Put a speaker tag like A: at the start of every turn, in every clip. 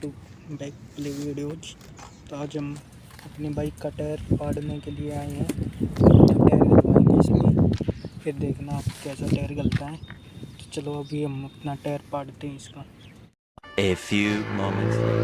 A: To bike play videos. तो आज हम अपनी बाइक का टायर फाड़ने के लिए आए हैं। टायर गलवाएंगे इसमें, फिर देखना आप कैसा टायर गलता है। तो चलो अभी हम अपना टायर फाड़ते हैं इसका।
B: A few moments later.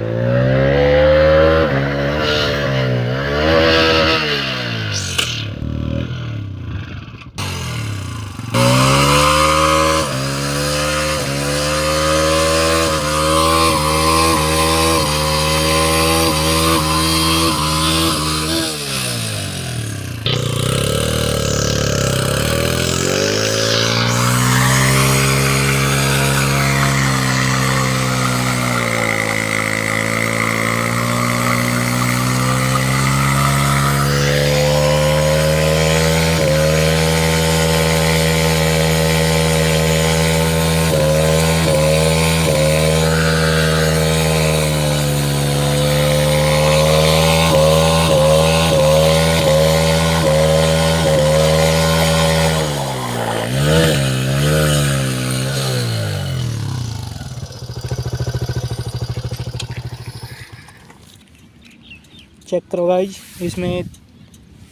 A: Check करो गाइज, इसमें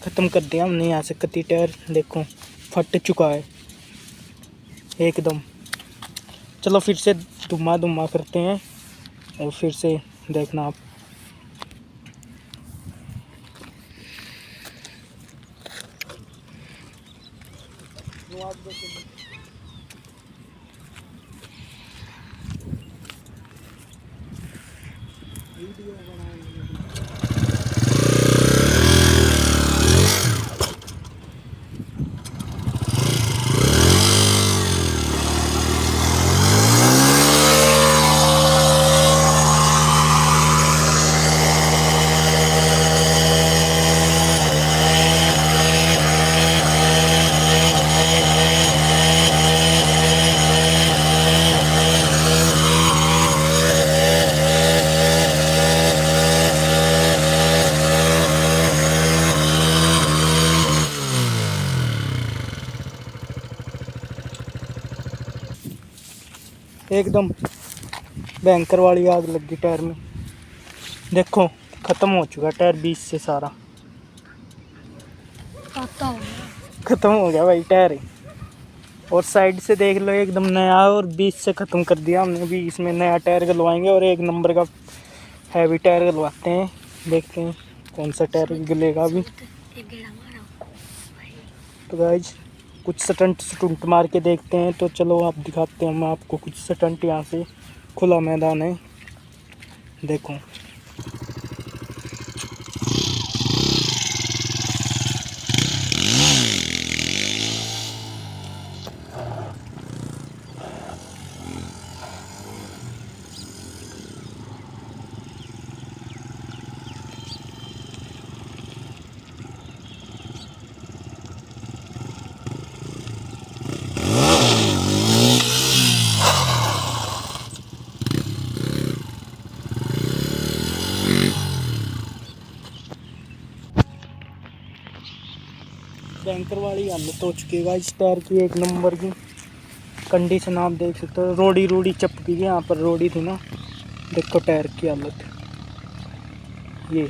A: ख़त्म कर दिया हमने। यहाँ से कती टायर देखो फट चुका है एकदम। चलो फिर से दुमा करते हैं और फिर से देखना आप। एकदम भयंकर वाली आग लगी टायर में। देखो ख़त्म हो चुका टायर बीच से सारा ख़त्म हो गया भाई टायर। और साइड से देख लो एकदम नया, और बीच से ख़त्म कर दिया हमने। भी इसमें नया टायर गलवाएंगे और एक नंबर का हैवी टायर गलवाते हैं। देखते हैं कौन सा टायर गलेगा अभी। तो गाइज कुछ स्टंट मार के देखते हैं। तो चलो आप दिखाते हैं हम आपको कुछ स्टंट। यहाँ से खुला मैदान है, देखो। बैंकर वाली हालत हो चुकी है इस टायर की, एक नंबर की कंडीशन आप देख सकते हो। रोड़ी चपकी है, यहाँ पर रोड़ी थी ना। देखो टायर की हालत ये।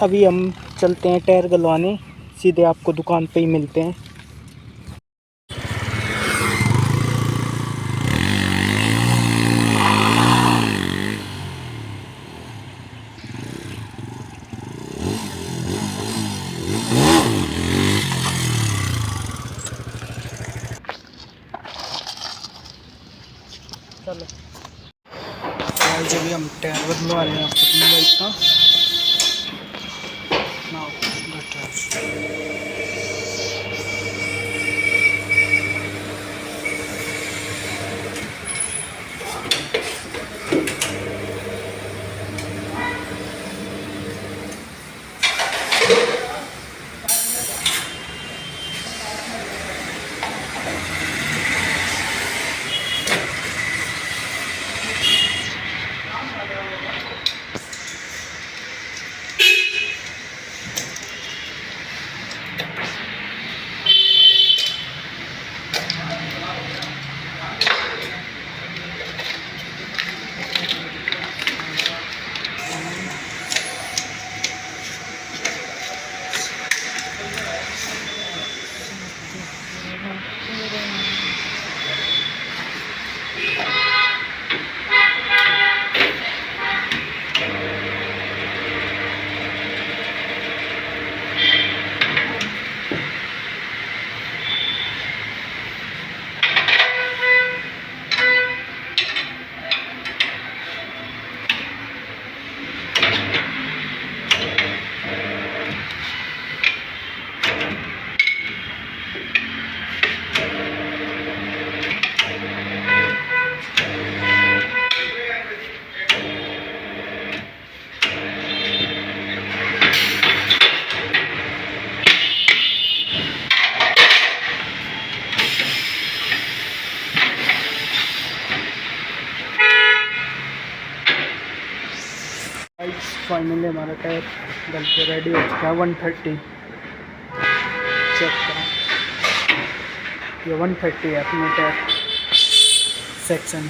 A: अभी हम चलते हैं टायर गलवाने, सीधे आपको दुकान पे ही मिलते हैं। चलो जब भी हम टायर बदलवा रहे हैं अपनी बाइक का। फाइनली हमारा टायर डल के रेडी हो चुका है 130। चेक करें, ये 130 है अपने टायर सेक्शन।